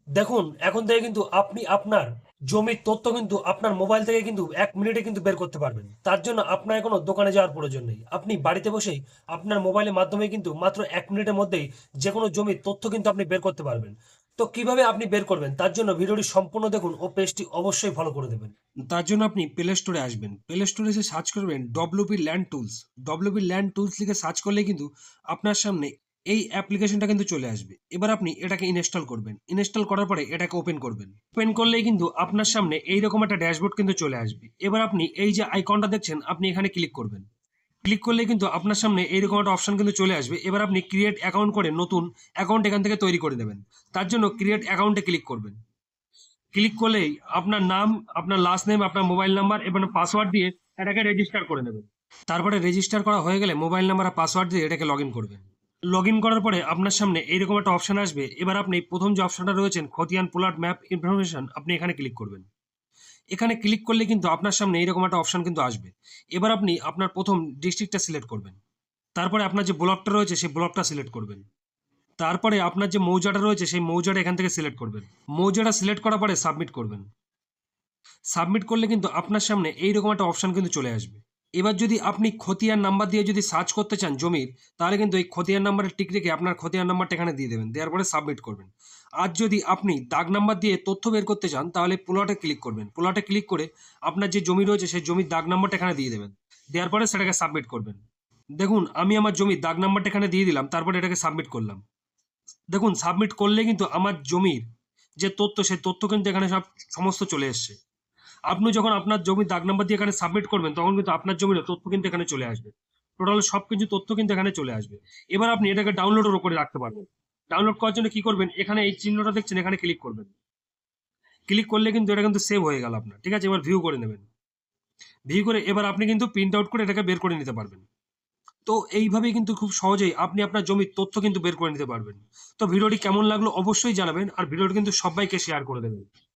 দেখুন, এখন থেকে কিন্তু আপনি আপনার জমির তথ্য কিন্তু আপনার মোবাইল থেকে কিন্তু ১ মিনিটে কিন্তু বের করতে পারবেন। তার জন্য আপনার কোনো দোকানে যাওয়ার প্রয়োজন নেই। আপনি বাড়িতে বসেই আপনার মোবাইলের মাধ্যমে কিন্তু মাত্র ১ মিনিটের মধ্যেই যেকোনো জমির তথ্য কিন্তু আপনি বের করতে পারবেন। তো কিভাবে আপনি বের করবেন? তার জন্য ভিডিওটি সম্পূর্ণ দেখুন ও পেজটি অবশ্যই ফলো করে দেবেন। তার জন্য আপনি প্লে স্টোরে আসবেন। প্লে স্টোরে এসে সার্চ করবেন WP land tools. WP land tools লিখে সার্চ করলে কিন্তু আপনার সামনে এই অ্যাপ্লিকেশনটা কিন্তু চলে আসবে। এবার আপনি এটাকে ইনস্টল করবেন। ইনস্টল করার পরে এটাকে ওপেন করবেন। ওপেন করলেই কিন্তু আপনার সামনে এইরকম একটা ড্যাশবোর্ড কিন্তু চলে আসবে। এবার আপনি এই যে আইকনটা দেখছেন, আপনি এখানে ক্লিক করবেন। ক্লিক করলে কিন্তু আপনার সামনে এইরকম একটা অপশন কিন্তু চলে আসবে। এবার আপনি ক্রিয়েট অ্যাকাউন্ট করে নতুন অ্যাকাউন্ট এখান থেকে তৈরি করে দেবেন। তার জন্য ক্রিয়েট অ্যাকাউন্টে ক্লিক করবেন। ক্লিক করলেই আপনার নাম, আপনার লাস্ট নেম, আপনার মোবাইল নাম্বার এবং পাসওয়ার্ড দিয়ে এটাকে রেজিস্টার করে নেবেন। তারপরে রেজিস্টার করা হয়ে গেলে মোবাইল নাম্বার আর পাসওয়ার্ড দিয়ে এটাকে লগ ইন করবেন। লগ ইন করার পরে আপনার সামনে এইরকম একটা অপশন আসবে। এবার আপনি প্রথম যে অপশনটা রয়েছেন খতিয়ান প্লট ম্যাপ ইনফরমেশন, আপনি এখানে ক্লিক করবেন। এখানে ক্লিক করলে কিন্তু আপনার সামনে এইরকম একটা অপশন কিন্তু আসবে। এবার আপনি আপনার প্রথম ডিস্ট্রিক্টটা সিলেক্ট করবেন। তারপরে আপনার যে ব্লকটা রয়েছে সেই ব্লকটা সিলেক্ট করবেন। তারপরে আপনার যে মৌজাটা রয়েছে সেই মৌজাটা এখান থেকে সিলেক্ট করবেন। মৌজাটা সিলেক্ট করার পরে সাবমিট করবেন। সাবমিট করলে কিন্তু আপনার সামনে এইরকম একটা অপশন কিন্তু চলে আসবে। এবার যদি আপনি খতিয়ান নাম্বার দিয়ে যদি সার্চ করতে চান জমির, তাহলে কিন্তু এই খতিয়ান নাম্বারে টিক রেখে আপনার খতিয়ান নাম্বারটা এখানে দিয়ে দেবেন। দেওয়ার পরে সাবমিট করবেন। আর যদি আপনি দাগ নাম্বার দিয়ে তথ্য বের করতে চান, তাহলে প্লটে ক্লিক করবেন। প্লটে ক্লিক করে আপনার যে জমি রয়েছে সেই জমির দাগ নাম্বারটা এখানে দিয়ে দেবেন। দেওয়ার পরে সেটাকে সাবমিট করবেন। দেখুন, আমি আমার জমির দাগ নাম্বারটা এখানে দিয়ে দিলাম, তারপরে এটাকে সাবমিট করলাম। দেখুন, সাবমিট করলে কিন্তু আমার জমির যে তথ্য সেই তথ্য কিন্তু এখানে সব সমস্ত চলে এসছে। আপনি যখন আপনার জমির দাগ নাম্বার দিয়ে এখানে সাবমিট করবেন, তখন কিন্তু আপনার জমির তথ্য কিন্তু এখানে চলে আসবে। টোটাল সবকিছু তথ্য কিন্তু এখানে চলে আসবে। এবার আপনি এটাকে ডাউনলোডের উপরে রাখতে পারবেন। ডাউনলোড করার জন্য কি করবেন, এখানে এই চিহ্নটা দেখছেন, এখানে ক্লিক করবেন। ক্লিক করলে কিন্তু এটা কিন্তু সেভ হয়ে গেল আপনার। ঠিক আছে, এবার ভিউ করে নেবেন। ভিউ করে এবার আপনি কিন্তু প্রিন্ট আউট করে এটাকে বের করে নিতে পারবেন। তো এইভাবেই কিন্তু খুব সহজেই আপনি আপনার জমির তথ্য কিন্তু বের করে নিতে পারবেন। তো ভিডিওটি কেমন লাগলো অবশ্যই জানাবেন, আর ভিডিওটি কিন্তু সবাইকে শেয়ার করে দেবেন।